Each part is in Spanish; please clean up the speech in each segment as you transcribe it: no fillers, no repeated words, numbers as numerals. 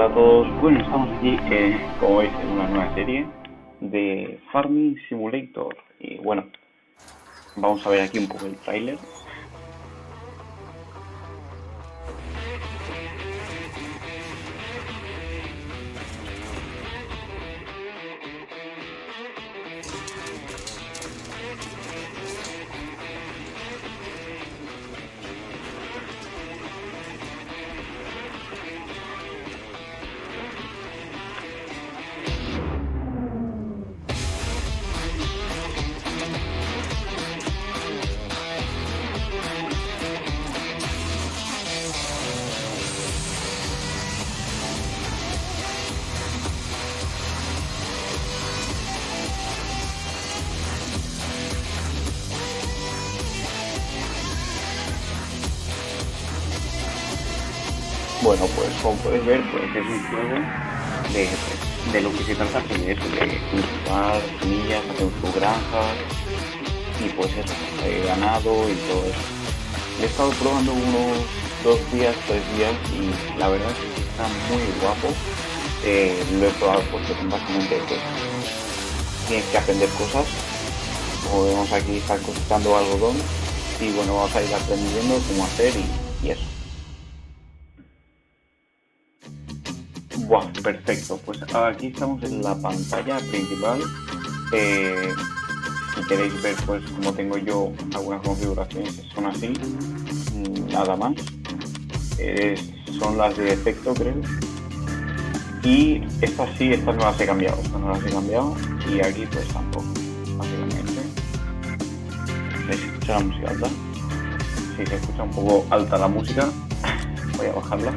Hola a todos, bueno, estamos aquí, como veis, en una nueva serie de Farming Simulator. Y bueno, vamos a ver aquí un poco el tráiler. Bueno, pues como podéis ver, pues es un juego de lo que se trata pues, de eso, de cultivar semillas, hacer sus granjas y pues eso, ganado y todo eso. He estado probando unos 2 días, 3 días y la verdad es que está muy guapo. Lo he probado porque básicamente pues, tienes que aprender cosas. Como vemos aquí está cosechando algodón y bueno, vamos a ir aprendiendo cómo hacer y eso. Buah, perfecto. Pues aquí estamos en la pantalla principal. Eh, si queréis ver pues como tengo yo algunas configuraciones son así, nada más. Son las de efecto creo. Y estas sí, estas no las he cambiado, y aquí pues tampoco, básicamente. ¿Se escucha la música alta? Sí, se escucha un poco alta la música. Voy a bajarla.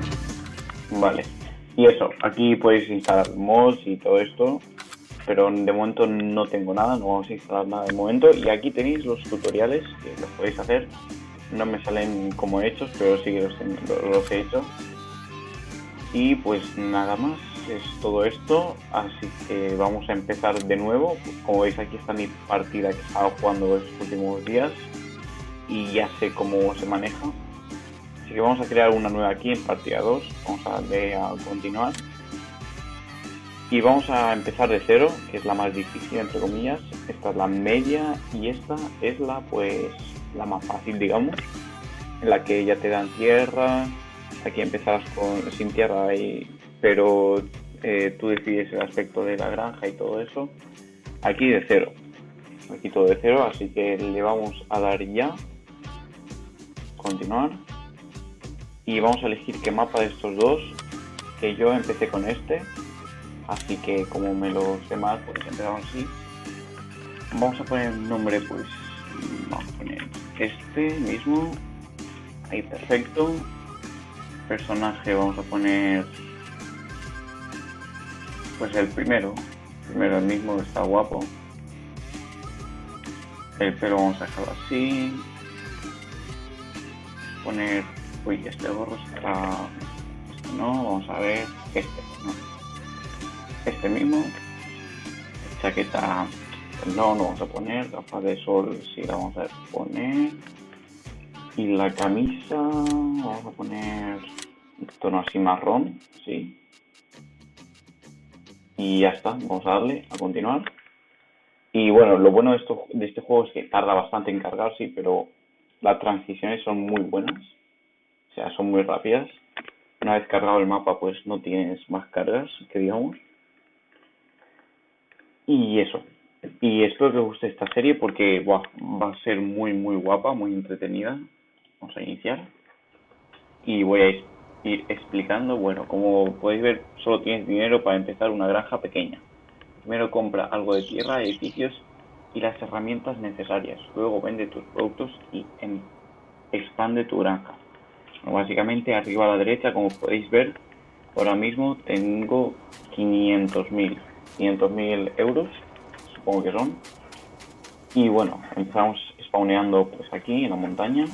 Vale. Y eso, aquí podéis instalar mods y todo esto, pero de momento no tengo nada, no vamos a instalar nada de momento. Y aquí tenéis los tutoriales que los podéis hacer. No me salen como hechos, pero sí que los he hecho. Y pues nada más, es todo esto, así que vamos a empezar de nuevo. Como veis aquí está mi partida que estaba jugando estos últimos días y ya sé cómo se maneja. Así que vamos a crear una nueva aquí en partida 2, vamos a darle a continuar. Y vamos a empezar de cero, que es la más difícil entre comillas. Esta es la media y esta es la la más fácil, digamos, en la que ya te dan tierra. Aquí empezarás sin tierra, pero tú decides el aspecto de la granja y todo eso. Aquí de cero, aquí todo de cero, así que le vamos a dar ya, continuar. Y vamos a elegir qué mapa de estos dos, que yo empecé con este, así que como me lo sé más, pues empezamos así. Vamos a poner el nombre, pues vamos a poner este mismo, ahí perfecto. Personaje vamos a poner pues el primero el mismo, está guapo. El pelo vamos a dejarlo así, poner, uy, este gorro está, este no, vamos a ver, este mismo, chaqueta no vamos a poner, gafas de sol sí la vamos a poner, y la camisa vamos a poner un tono así marrón, sí. Y ya está, vamos a darle a continuar. Y bueno, lo bueno de este juego es que tarda bastante en cargar, sí, pero las transiciones son muy buenas, o sea, son muy rápidas. Una vez cargado el mapa, pues no tienes más cargas, que digamos. Y eso. Y espero que os guste esta serie porque buah, va a ser muy guapa, muy entretenida. Vamos a iniciar. Y voy a ir explicando, bueno, como podéis ver, solo tienes dinero para empezar una granja pequeña. Primero compra algo de tierra, edificios y las herramientas necesarias. Luego vende tus productos y expande tu granja. Bueno, básicamente arriba a la derecha, como podéis ver, ahora mismo tengo 500.000 euros, supongo que son. Y bueno, empezamos spawneando pues aquí en la montaña.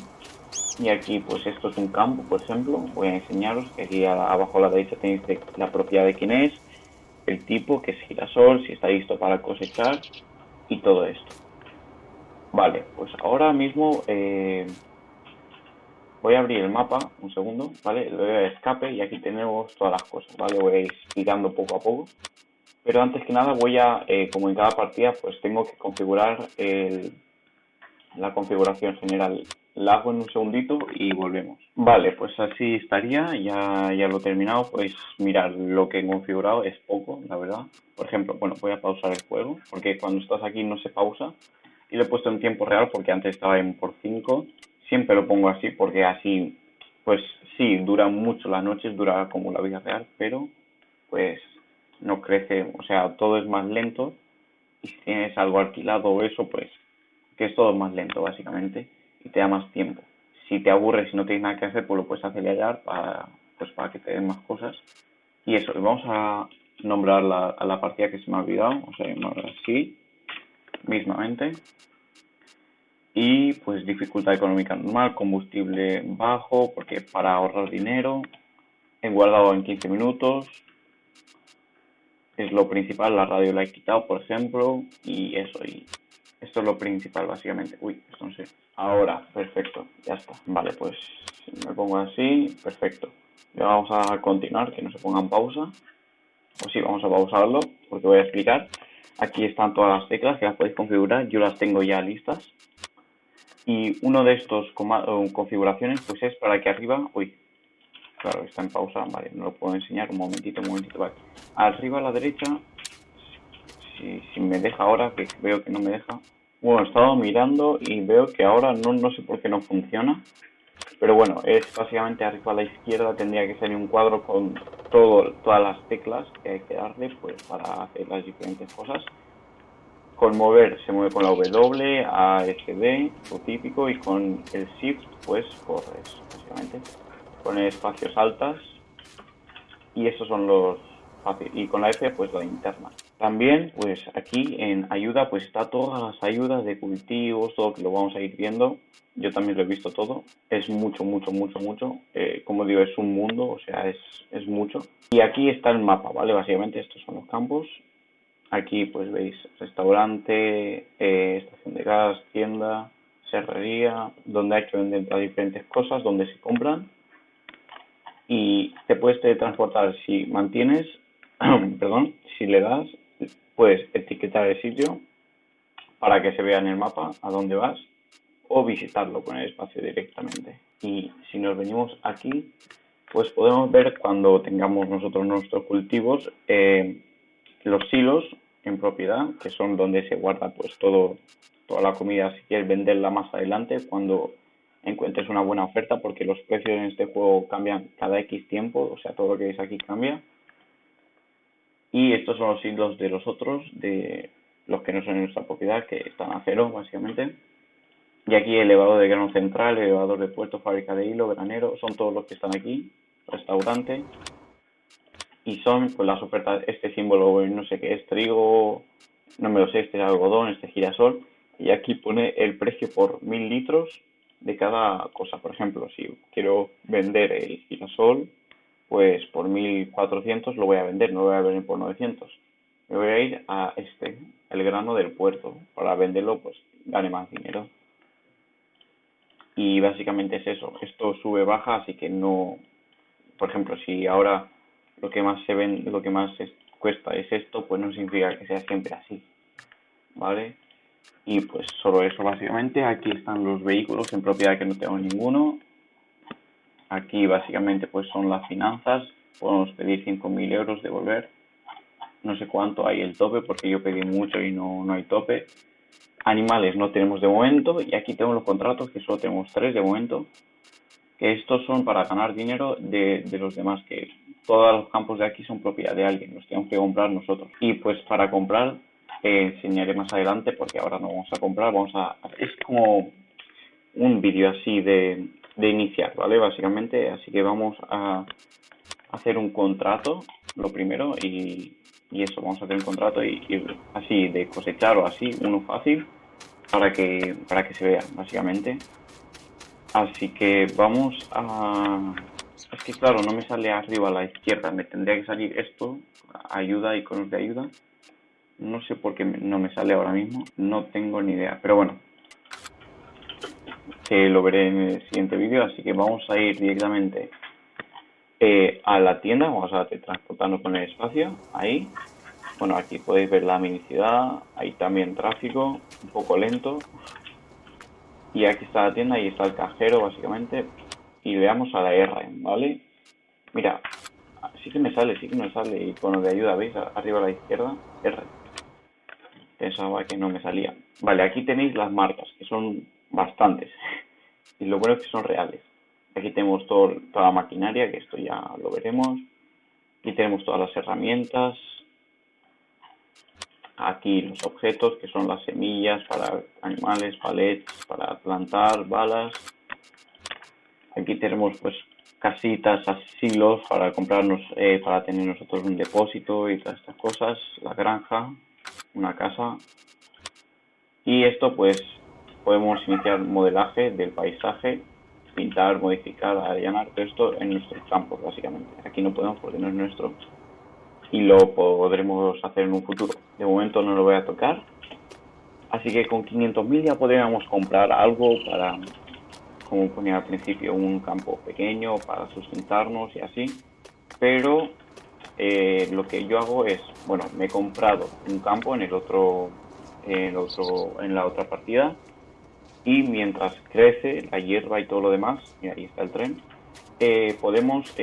Y aquí pues esto es un campo, por ejemplo. Voy a enseñaros que aquí abajo a la derecha tenéis la propiedad de quién es, el tipo, que es girasol, si está listo para cosechar y todo esto. Vale, pues ahora mismo voy a abrir el mapa, un segundo, ¿vale? Le doy a escape y aquí tenemos todas las cosas, ¿vale? Voy a ir explicando poco a poco. Pero antes que nada voy a, como en cada partida, pues tengo que configurar la configuración general. La hago en un segundito y volvemos. Vale, pues así estaría, ya lo he terminado. Pues mirar, lo que he configurado es poco, la verdad. Por ejemplo, bueno, voy a pausar el juego, porque cuando estás aquí no se pausa. Y lo he puesto en tiempo real porque antes estaba en por 5. Siempre lo pongo así porque así, pues sí, dura mucho las noches, dura como la vida real, pero pues no crece, o sea, todo es más lento. Y si tienes algo alquilado o eso, pues que es todo más lento básicamente y te da más tiempo. Si te aburres y no tienes nada que hacer, pues lo puedes acelerar para que te den más cosas. Y eso, vamos a nombrar a la partida que se me ha olvidado, o sea, llamarla así, mismamente. Y pues dificultad económica normal, combustible bajo, porque para ahorrar dinero, he guardado en 15 minutos, es lo principal, la radio la he quitado, por ejemplo, y eso, y esto es lo principal, básicamente. Uy, esto no sé. Ahora, perfecto, ya está. Vale, pues me pongo así, perfecto. Ya vamos a continuar, que no se ponga en pausa. O sí, vamos a pausarlo, porque voy a explicar. Aquí están todas las teclas que las podéis configurar, yo las tengo ya listas. Y uno de estos configuraciones, pues es para que arriba... Uy, claro, está en pausa, vale, no lo puedo enseñar, un momentito, vale. Arriba a la derecha, si me deja ahora, que veo que no me deja. Bueno, he estado mirando y veo que ahora no sé por qué no funciona. Pero bueno, es básicamente arriba a la izquierda tendría que salir un cuadro con todas las teclas que hay que darle pues para hacer las diferentes cosas. Con mover se mueve con la W, A, S, D, lo típico, y con el Shift pues corres, básicamente. Con espacios altas y esos son los fáciles. Y con la F pues la interna. También pues aquí en ayuda pues está todas las ayudas de cultivos, todo que lo vamos a ir viendo. Yo también lo he visto todo. Es mucho. Como digo, es un mundo, o sea, es mucho. Y aquí está el mapa, ¿vale? Básicamente estos son los campos. Aquí pues veis restaurante, estación de gas, tienda, serrería, donde hay que vender las diferentes cosas, donde se compran. Y te puedes teletransportar si mantienes, perdón, si le das, puedes etiquetar el sitio para que se vea en el mapa a dónde vas o visitarlo con el espacio directamente. Y si nos venimos aquí, pues podemos ver cuando tengamos nosotros nuestros cultivos los silos en propiedad, que son donde se guarda pues toda la comida si quieres venderla más adelante cuando encuentres una buena oferta, porque los precios en este juego cambian cada X tiempo, o sea, todo lo que veis aquí cambia. Y estos son los silos de los otros, de los que no son en nuestra propiedad, que están a cero básicamente. Y aquí elevador de grano central, elevador de puerto, fábrica de hilo, granero, son todos los que están aquí, restaurante. Y son pues las ofertas, este símbolo no sé qué es, trigo, no me lo sé, este es algodón, este es girasol. Y aquí pone el precio por 1000 litros de cada cosa. Por ejemplo, si quiero vender el girasol, pues por 1400 lo voy a vender, no lo voy a vender por 900. Me voy a ir a el grano del puerto, para venderlo pues gane más dinero. Y básicamente es eso, esto sube, baja, así que no, por ejemplo, si ahora lo que más cuesta es esto, pues no significa que sea siempre así, ¿vale? Y pues solo eso básicamente. Aquí están los vehículos en propiedad, que no tengo ninguno. Aquí básicamente pues son las finanzas, podemos pedir 5.000 euros, devolver. No sé cuánto hay el tope, porque yo pedí mucho y no hay tope. Animales no tenemos de momento, y aquí tenemos los contratos, que solo tenemos 3 de momento. Que estos son para ganar dinero de los demás, que todos los campos de aquí son propiedad de alguien, los tenemos que comprar nosotros. Y pues para comprar, enseñaré más adelante, porque ahora no vamos a comprar, es como un vídeo así de iniciar, ¿vale? Básicamente, así que vamos a hacer un contrato, lo primero, y eso, vamos a hacer un contrato y así de cosechar o así, uno fácil, para que se vea, básicamente. Así que vamos a... Es que claro, no me sale arriba a la izquierda, me tendría que salir esto, ayuda, iconos de ayuda. No sé por qué no me sale ahora mismo, no tengo ni idea, pero bueno. que lo veré en el siguiente vídeo, así que vamos a ir directamente a la tienda, vamos a transportarnos con el espacio, ahí. Bueno, aquí podéis ver la mini ciudad, hay también tráfico, un poco lento. Y aquí está la tienda y está el cajero, básicamente. Y le damos a la R, ¿vale? Mira, sí que me sale. Y con lo de ayuda, ¿veis? Arriba a la izquierda, R. Pensaba que no me salía. Vale, aquí tenéis las marcas, que son bastantes. Y lo bueno es que son reales. Aquí tenemos toda la maquinaria, que esto ya lo veremos. Aquí tenemos todas las herramientas. Aquí los objetos, que son las semillas para animales, palets, para plantar, balas. Aquí tenemos pues casitas, asilos para comprarnos, para tener nosotros un depósito y todas estas cosas. La granja, una casa. Y esto pues podemos iniciar modelaje del paisaje, pintar, modificar, allanar, todo esto en nuestros campos básicamente. Aquí no podemos porque no es nuestro. Y lo podremos hacer en un futuro. De momento no lo voy a tocar. Así que con 500.000 ya podríamos comprar algo para, como ponía al principio, un campo pequeño para sustentarnos y así. Pero lo que yo hago es, bueno, me he comprado un campo en la otra partida. Y mientras crece la hierba y todo lo demás, y ahí está el tren, podemos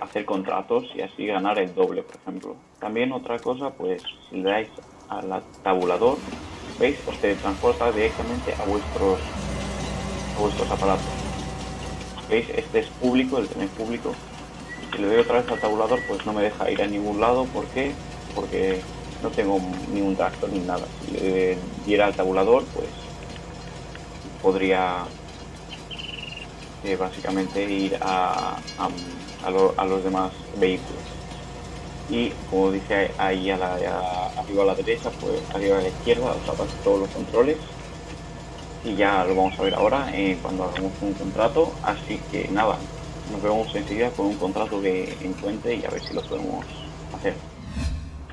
hacer contratos y así ganar el doble, por ejemplo. También otra cosa, pues si le dais al tabulador, veis, os teletransporta directamente a vuestros aparatos. Veis, este es público, el tren es público. Si le doy otra vez al tabulador, pues no me deja ir a ningún lado. ¿Por qué? Porque no tengo ni un tractor ni nada. Si le diera al tabulador, pues podría básicamente ir a los demás vehículos. Y como dice ahí arriba a la derecha, pues arriba a la izquierda, tapas todos los controles. Y ya lo vamos a ver ahora cuando hagamos un contrato. Así que nada, nos vemos enseguida con un contrato que encuentre y a ver si lo podemos hacer.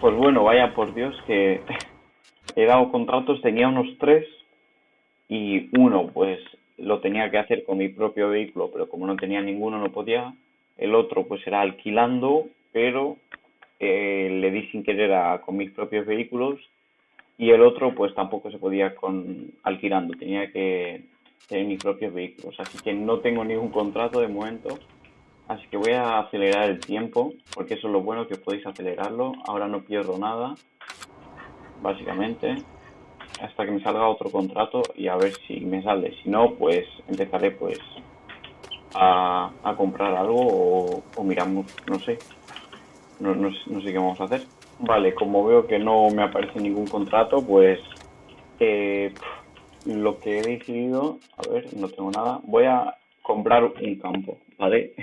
Pues bueno, vaya por Dios que he dado contratos, tenía unos 3 y uno pues lo tenía que hacer con mi propio vehículo, pero como no tenía ninguno no podía. El otro pues era alquilando, pero le di sin querer con mis propios vehículos. Y el otro pues tampoco se podía alquilando, tenía que tener mis propios vehículos. Así que no tengo ningún contrato de momento. Así que voy a acelerar el tiempo, porque eso es lo bueno, que podéis acelerarlo. Ahora no pierdo nada, básicamente, hasta que me salga otro contrato y a ver si me sale. Si no, pues empezaré pues a comprar algo o miramos, no sé. No sé qué vamos a hacer. Vale, como veo que no me aparece ningún contrato, pues lo que he decidido, a ver, no tengo nada, voy a comprar un campo, ¿vale?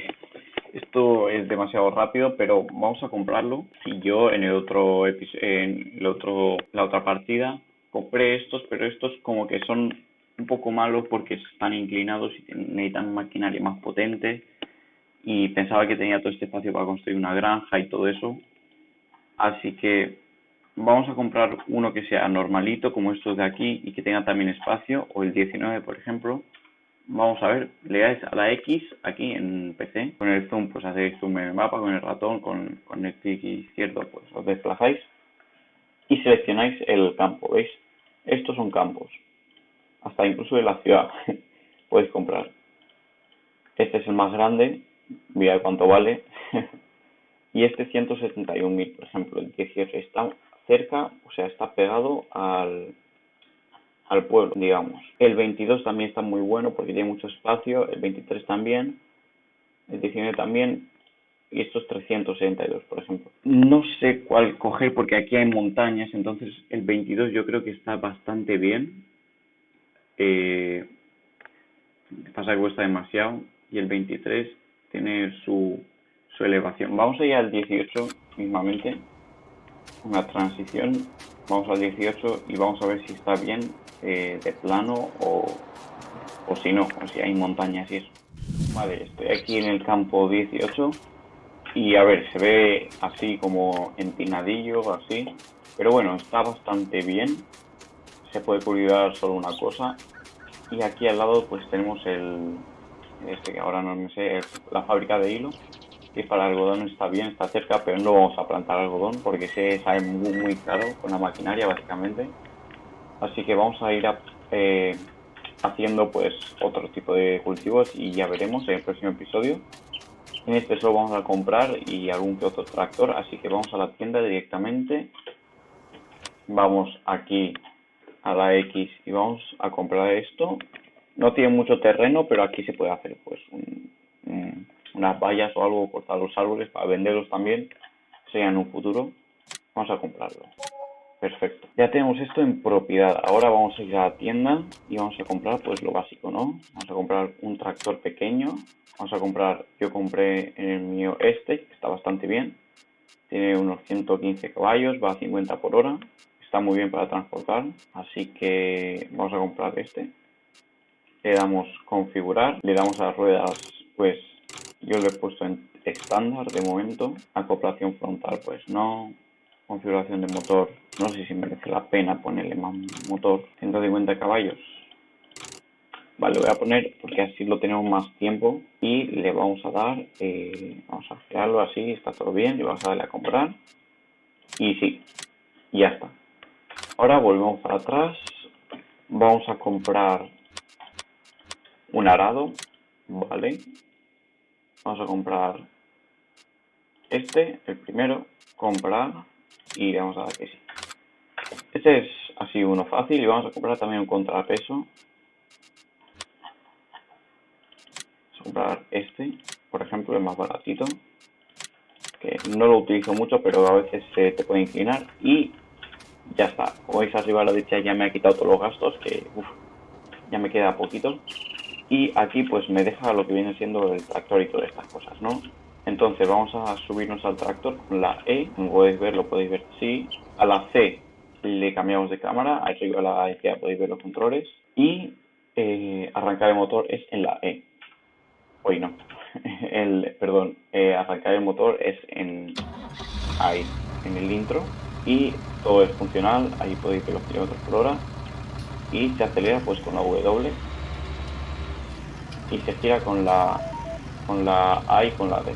Esto es demasiado rápido, pero vamos a comprarlo. Y yo en la otra partida compré estos, pero estos como que son un poco malos porque están inclinados y necesitan maquinaria más potente. Y pensaba que tenía todo este espacio para construir una granja y todo eso. Así que vamos a comprar uno que sea normalito, como estos de aquí, y que tenga también espacio, o el 19, por ejemplo. Vamos a ver, le dais a la X aquí en PC. Con el zoom, pues hacéis zoom en el mapa, con el ratón, con el clic izquierdo, pues os desplazáis y seleccionáis el campo, ¿veis? Estos son campos, hasta incluso de la ciudad podéis comprar. Este es el más grande, mira cuánto vale. Y este 171.000, por ejemplo, el 18 está cerca, o sea, está pegado al pueblo, digamos. El 22 también está muy bueno porque tiene mucho espacio, el 23 también, el 19 también, y estos 362, por ejemplo. No sé cuál coger porque aquí hay montañas, entonces el 22 yo creo que está bastante bien. Pasa que cuesta demasiado, y el 23 tiene su elevación. Vamos a ir al 18 mismamente, una transición. Vamos al 18 y vamos a ver si está bien de plano o si no, o si hay montañas y eso. Vale, estoy aquí en el campo 18 y a ver, se ve así como empinadillo, así, pero bueno, está bastante bien. Se puede cuidar solo una cosa, Y aquí al lado pues tenemos este que ahora no me sé, la fábrica de hilo, que para algodón está bien, está cerca, pero no vamos a plantar algodón porque se sale muy caro con la maquinaria básicamente. Así que vamos a ir haciendo pues otro tipo de cultivos y ya veremos en el próximo episodio. En este solo vamos a comprar y algún que otro tractor, así que vamos a la tienda directamente. Vamos aquí a la X y vamos a comprar esto. No tiene mucho terreno, pero aquí se puede hacer pues unas vallas o algo, cortar los árboles para venderlos también, sea en un futuro. Vamos a comprarlo. Perfecto. Ya tenemos esto en propiedad. Ahora vamos a ir a la tienda y vamos a comprar pues lo básico, ¿no? Vamos a comprar un tractor pequeño. Vamos a comprar, yo compré en el mío este, que está bastante bien. Tiene unos 115 caballos, va a 50 por hora. Está muy bien para transportar. Así que vamos a comprar este. Le damos configurar. Le damos a las ruedas, pues yo lo he puesto en estándar de momento. Acoplación frontal, pues no. Configuración de motor, no sé si merece la pena ponerle más motor. 150 caballos. Vale, voy a poner porque así lo tenemos más tiempo. Y le vamos a dar, vamos a crearlo así, está todo bien. Le vamos a darle a comprar. Y sí, ya está. Ahora volvemos para atrás. Vamos a comprar un arado. Vale. Vamos a comprar este, el primero. Comprar. Y le vamos a dar que sí. Este es así uno fácil y vamos a comprar también un contrapeso. Vamos a comprar este, por ejemplo, el más baratito, que no lo utilizo mucho, pero a veces se te puede inclinar y ya está. Como veis arriba a la derecha ya me ha quitado todos los gastos, que ya me queda poquito. Y aquí pues me deja lo que viene siendo el tractor y todas estas cosas, ¿no? Entonces vamos a subirnos al tractor con la E, como podéis ver, lo podéis ver así. A la C le cambiamos de cámara, arriba a la derecha podéis ver los controles. Y arrancar el motor es en la E. Hoy no. Arrancar el motor es ahí, en el intro. Y todo es funcional, ahí podéis ver los kilómetros por hora. Y se acelera pues con la W. Y se gira con la A y con la D.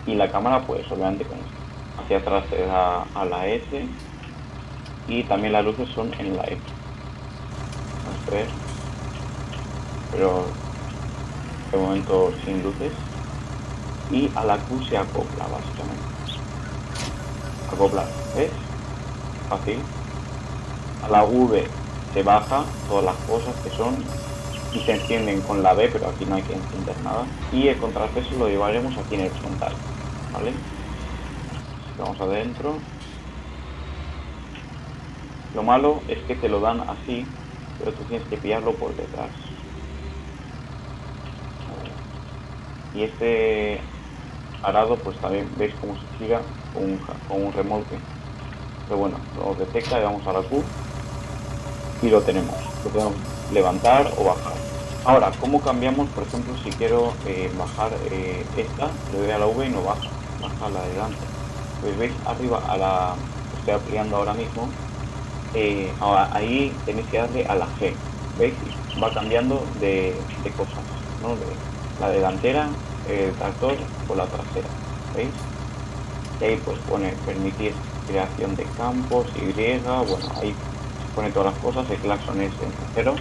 Y la cámara pues obviamente con esto. Hacia atrás se da a la S. Y también las luces son en la X. Vamos a ver. Pero de momento sin luces. Y a la Q se acopla básicamente. Acoplar, ¿ves? Fácil. A la V se baja todas las cosas que son y se encienden con la B, pero aquí no hay que encender nada. Y el contrapeso lo llevaremos aquí en el frontal, ¿vale? Así que vamos adentro. Lo malo es que te lo dan así, pero tú tienes que pillarlo por detrás. Y este arado pues también veis cómo se gira con un remolque. Pero bueno, lo detecta, le damos a la Q y lo tenemos. Lo podemos levantar o bajar. Ahora, ¿cómo cambiamos? Por ejemplo, si quiero bajar esta, le doy a la V y no baja, baja a la de delante. Pues veis arriba a la que estoy aplicando ahora mismo, ahora, ahí tenéis que darle a la G, ¿veis? Va cambiando de cosas, ¿no? De la delantera, el tractor o la trasera, ¿veis? Y ahí pues pone permitir creación de campos, Y, bueno, ahí pone todas las cosas, el claxon es en cero.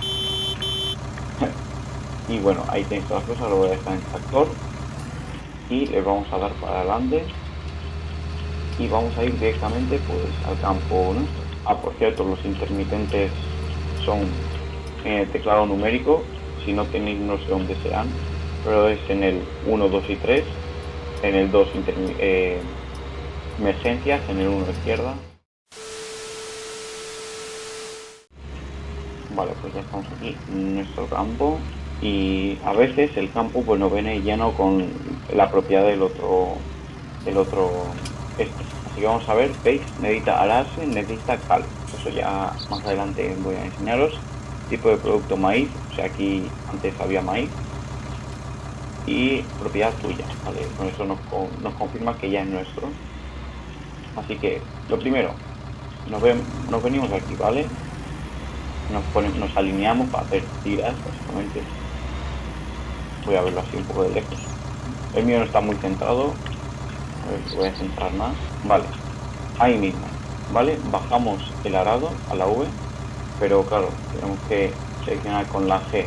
Y bueno, ahí tenéis todas las cosas, lo voy a dejar en el tractor y le vamos a dar para adelante y vamos a ir directamente pues al campo nuestro. Ah, por cierto, los intermitentes son en el teclado numérico, si no tenéis no sé dónde serán, pero es en el 1, 2 y 3, en el 2 emergencias, en el 1 izquierda. Vale, pues ya estamos aquí en nuestro campo y a veces el campo pues no viene lleno con la propiedad del otro este. Así que vamos a ver, veis, necesita arase, necesita cal. Eso ya más adelante voy a enseñaros. Tipo de producto maíz, o sea aquí antes había maíz. Y propiedad tuya, ¿vale? Con eso nos confirma que ya es nuestro. Así que lo primero, nos venimos aquí, ¿vale? nos alineamos para hacer tiras, básicamente. Voy a verlo así un poco de lejos. El mío no está muy centrado. A ver si voy a centrar más. Vale, ahí mismo. Vale, bajamos el arado a la V, pero claro, tenemos que seleccionar con la G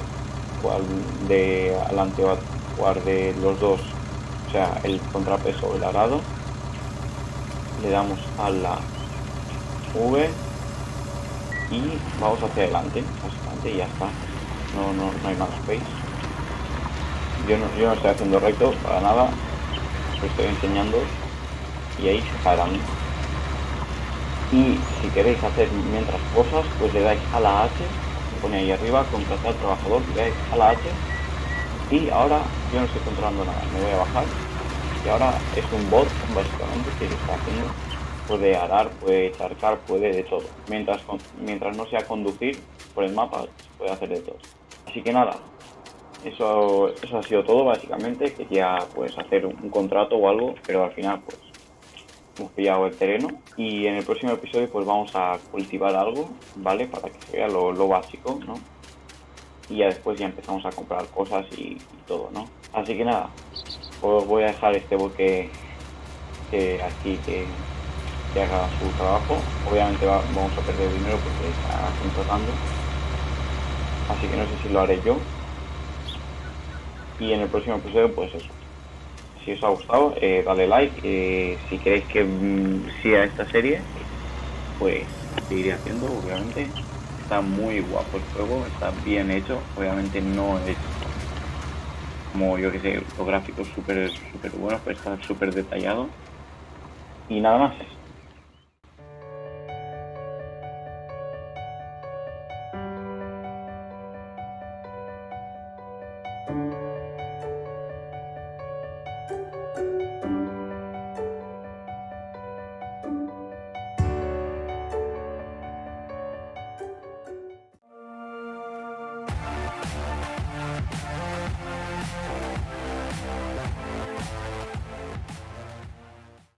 cuál de adelante va a jugar de los dos, o sea, el contrapeso o el arado. Le damos a la V y vamos hacia adelante, básicamente, y ya está. No hay más space. Yo no estoy haciendo recto para nada, os estoy enseñando y ahí se para mí. Y si queréis hacer mientras cosas, pues le dais a la H, se pone ahí arriba, contratar trabajador, le dais a la H y ahora yo no estoy controlando nada, me voy a bajar y ahora es un bot básicamente que está haciendo, puede arar, puede charcar, puede de todo, mientras no sea conducir por el mapa se puede hacer de todo. Así que nada, eso ha sido todo básicamente, quería pues hacer un contrato o algo, pero al final pues hemos pillado el terreno y en el próximo episodio pues vamos a cultivar algo, ¿vale? Para que se vea lo básico, ¿no? Y ya después ya empezamos a comprar cosas y todo, ¿no? Así que nada, os voy a dejar este buque aquí que haga su trabajo. Obviamente vamos a perder dinero porque está contratando, así que no sé si lo haré yo. Y en el próximo episodio pues eso. Si os ha gustado, dale like. Si queréis que siga esta serie, pues seguiré haciendo, obviamente. Está muy guapo el juego, está bien hecho. Obviamente no es como yo que sé, los gráficos súper buenos, pero está súper detallado. Y nada más.